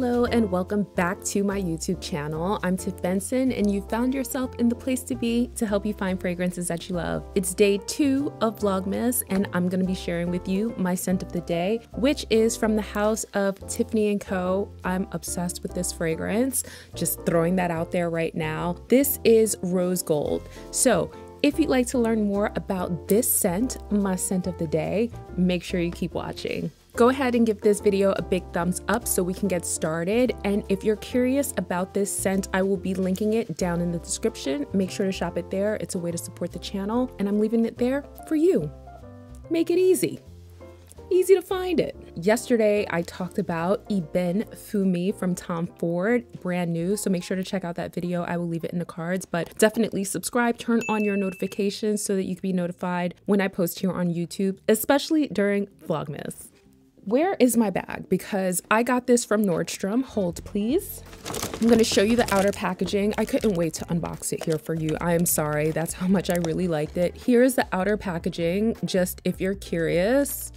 Hello and welcome back to my YouTube channel. I'm Tiff Benson and you found yourself in the place to be to help you find fragrances that you love. It's day 2 of Vlogmas and I'm going to be sharing with you my scent of the day, which is from the house of Tiffany & Co. I'm obsessed with this fragrance, just throwing that out there right now. This is Rose Gold. So if you'd like to learn more about this scent, my scent of the day, make sure you keep watching. Go ahead and give this video a big thumbs up so we can get started. And if you're curious about this scent, I will be linking it down in the description. Make sure to shop it there. It's a way to support the channel and I'm leaving it there for you. Make it easy. Easy to find it. Yesterday, I talked about Perfume from Tom Ford, brand new. So make sure to check out that video. I will leave it in the cards, but definitely subscribe, turn on your notifications so that you can be notified when I post here on YouTube, especially during Vlogmas. Where is my bag? Because I got this from Nordstrom. Hold, please. I'm going to show you the outer packaging. I couldn't wait to unbox it here for you. I am sorry. That's how much I really liked it. Here's the outer packaging, just if you're curious.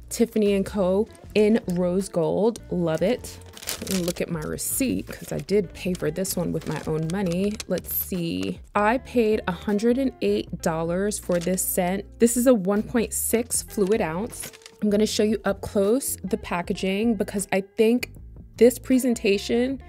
Tiffany & Co. in rose gold. Love it. Let me look at my receipt because I did pay for this one with my own money. Let's see. I paid $108 for this scent. This is a 1.6 fluid ounce. I'm going to show you up close the packaging because I think this presentation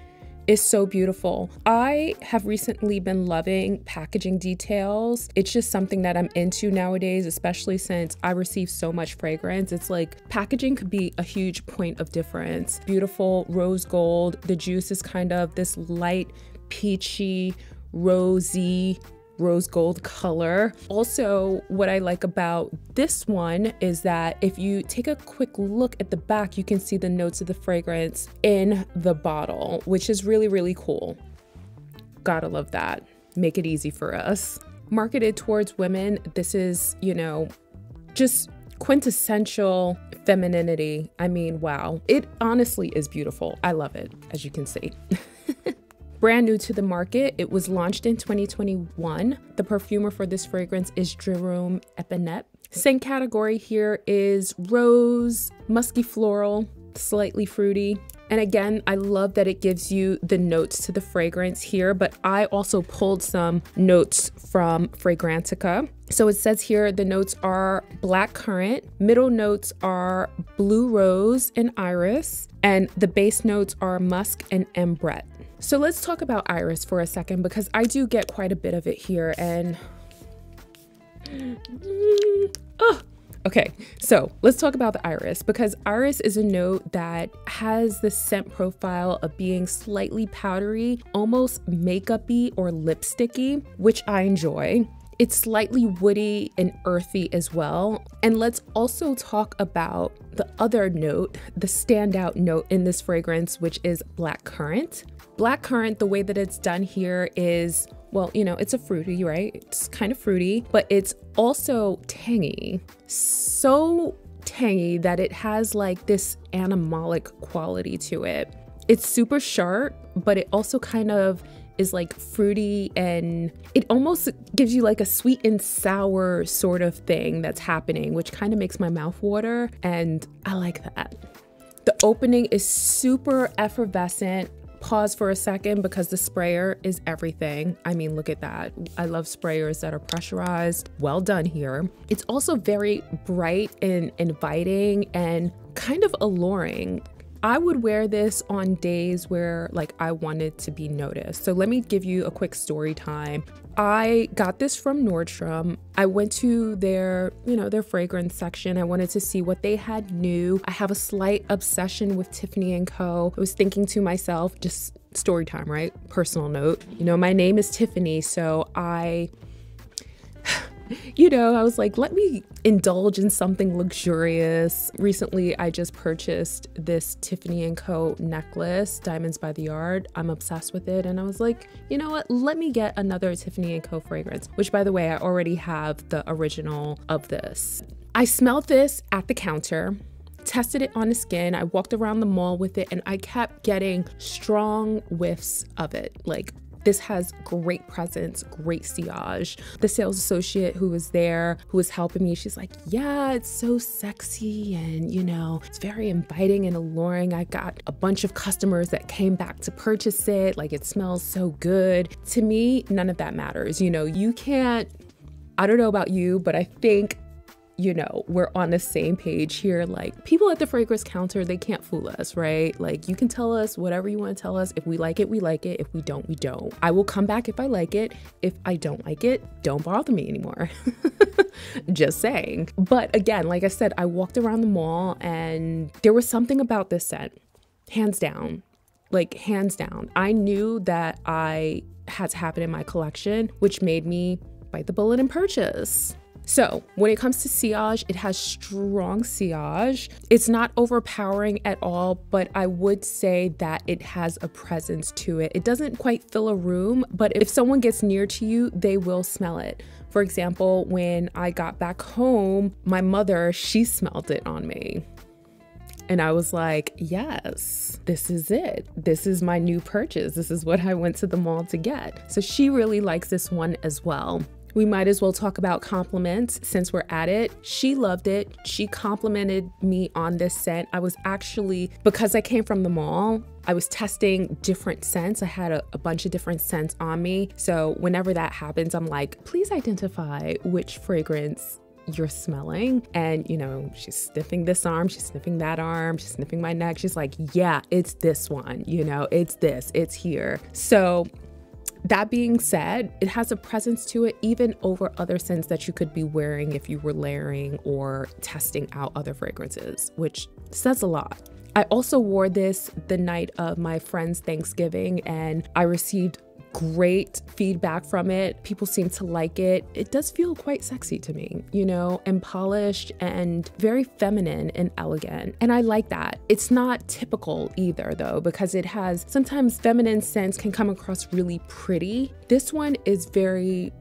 is so beautiful. I have recently been loving packaging details. It's just something that I'm into nowadays, especially since I receive so much fragrance. It's like packaging could be a huge point of difference. Beautiful rose gold. The juice is kind of this light, peachy, rosy, rose gold color. Also, what I like about this one is that if you take a quick look at the back, you can see the notes of the fragrance in the bottle, which is really, really cool. Gotta love that. Make it easy for us. Marketed towards women, this is, you know, just quintessential femininity. I mean, wow. It honestly is beautiful. I love it, as you can see. Brand new to the market. It was launched in 2021. The perfumer for this fragrance is Jérome Epinette. Scent category here is rose, musky floral, slightly fruity. And again, I love that it gives you the notes to the fragrance here, but I also pulled some notes from Fragrantica. So it says here the notes are blackcurrant, middle notes are blue rose and iris, and the base notes are musk and ambrette. So let's talk about iris for a second because I do get quite a bit of it here and okay, so let's talk about the iris because iris is a note that has the scent profile of being slightly powdery, almost makeup-y or lipsticky, which I enjoy. It's slightly woody and earthy as well. And let's also talk about the other note, the standout note in this fragrance, which is blackcurrant. Blackcurrant, the way that it's done here is, well, you know, it's a fruity, right? It's kind of fruity, but it's also tangy. So tangy that it has like this animalic quality to it. It's super sharp, but it also kind of is like fruity and it almost gives you like a sweet and sour sort of thing that's happening, which kind of makes my mouth water and I like that. The opening is super effervescent. Pause for a second because the sprayer is everything. I mean, look at that. I love sprayers that are pressurized. Well done here. It's also very bright and inviting and kind of alluring. I would wear this on days where like I wanted to be noticed. So let me give you a quick story time. I got this from Nordstrom. I went to their, you know, their fragrance section. I wanted to see what they had new. I have a slight obsession with Tiffany & Co. I was thinking to myself, just story time, right? Personal note. You know, my name is Tiffany, so you know, I was like, let me indulge in something luxurious. Recently, I just purchased this Tiffany & Co. necklace, Diamonds by the Yard. I'm obsessed with it. And I was like, you know what? Let me get another Tiffany & Co. fragrance, which by the way, I already have the original of this. I smelled this at the counter, tested it on the skin. I walked around the mall with it and I kept getting strong whiffs of it, like This has great presence, great sillage. The sales associate who was there, who was helping me, she's like, yeah, it's so sexy and, you know, it's very inviting and alluring. I got a bunch of customers that came back to purchase it. Like, it smells so good. To me, none of that matters. You know, you can't, I don't know about you, but I think, you know, we're on the same page here. Like, people at the fragrance counter, they can't fool us, right? Like, you can tell us whatever you want to tell us. If we like it, we like it. If we don't, we don't. I will come back if I like it. If I don't like it, don't bother me anymore. Just saying. But again, like I said, I walked around the mall and there was something about this scent, hands down, like hands down. I knew that I had to happen in my collection, which made me bite the bullet and purchase. So when it comes to sillage, it has strong sillage. It's not overpowering at all, but I would say that it has a presence to it. It doesn't quite fill a room, but if someone gets near to you, they will smell it. For example, when I got back home, my mother, she smelled it on me. And I was like, yes, this is it. This is my new purchase. This is what I went to the mall to get. So she really likes this one as well. We might as well talk about compliments since we're at it. She loved it. She complimented me on this scent. I was actually, because I came from the mall, I was testing different scents. I had a bunch of different scents on me. So whenever that happens, I'm like, please identify which fragrance you're smelling. And, you know, she's sniffing this arm, she's sniffing that arm, she's sniffing my neck. She's like, yeah, it's this one, you know, it's this, it's here. So that being said, it has a presence to it even over other scents that you could be wearing if you were layering or testing out other fragrances, which says a lot. I also wore this the night of my friend's Thanksgiving and I received great feedback from it. People seem to like it. It does feel quite sexy to me, you know, and polished and very feminine and elegant. And I like that. It's not typical either though, because it has, sometimes feminine scents can come across really pretty. This one is very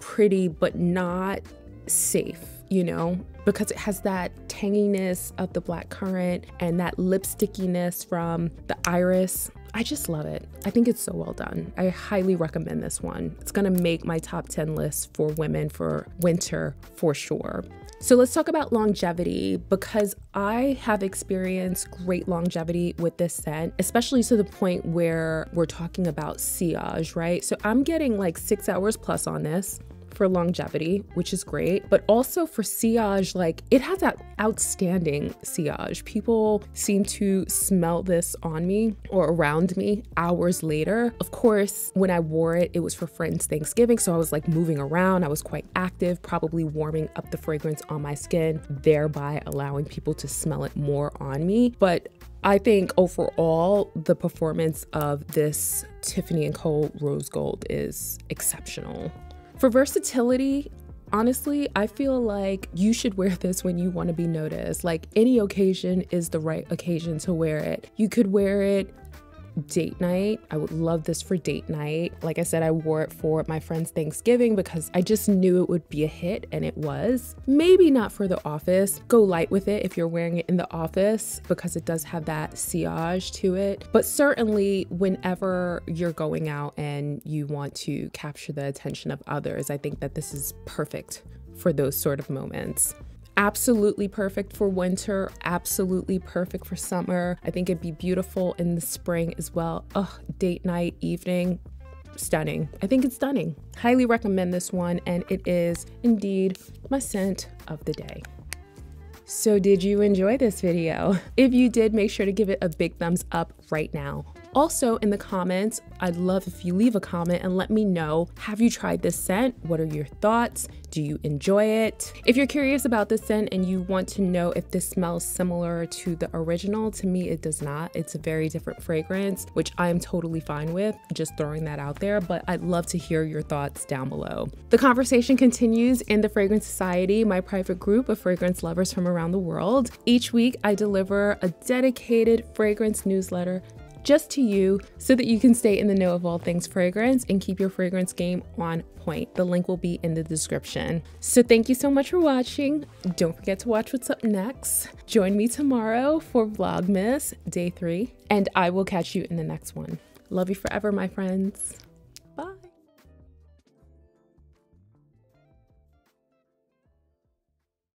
pretty, but not safe, you know, because it has that tanginess of the blackcurrant and that lipstickiness from the iris. I just love it. I think it's so well done. I highly recommend this one. It's gonna make my top 10 list for women for winter for sure. So let's talk about longevity, because I have experienced great longevity with this scent, especially to the point where we're talking about sillage, right? So I'm getting like 6 hours plus on this for longevity, which is great, but also for sillage, like it has that outstanding sillage. People seem to smell this on me or around me hours later. Of course, when I wore it, it was for friends' Thanksgiving, so I was like moving around, I was quite active, probably warming up the fragrance on my skin, thereby allowing people to smell it more on me. But I think overall, the performance of this Tiffany & Co. Rose Gold is exceptional. For versatility, honestly, I feel like you should wear this when you want to be noticed. Like, any occasion is the right occasion to wear it. You could wear it date night. I would love this for date night. Like I said, I wore it for my friend's Thanksgiving because I just knew it would be a hit, and it was. Maybe not for the office. Go light with it if you're wearing it in the office because it does have that sillage to it. But certainly whenever you're going out and you want to capture the attention of others, I think that this is perfect for those sort of moments. Absolutely perfect for winter, absolutely perfect for summer. I think it'd be beautiful in the spring as well. Oh, date night, evening, stunning. I think it's stunning. Highly recommend this one, and it is indeed my scent of the day. So did you enjoy this video? If you did, make sure to give it a big thumbs up right now. Also in the comments, I'd love if you leave a comment and let me know, have you tried this scent? What are your thoughts? Do you enjoy it? If you're curious about this scent and you want to know if this smells similar to the original, to me it does not. It's a very different fragrance, which I am totally fine with, just throwing that out there, but I'd love to hear your thoughts down below. The conversation continues in the Fragrance Society, my private group of fragrance lovers from around the world. Each week I deliver a dedicated fragrance newsletter just to you so that you can stay in the know of all things fragrance and keep your fragrance game on point. The link will be in the description. So thank you so much for watching. Don't forget to watch what's up next. Join me tomorrow for Vlogmas Day 3, and I will catch you in the next one. Love you forever, my friends.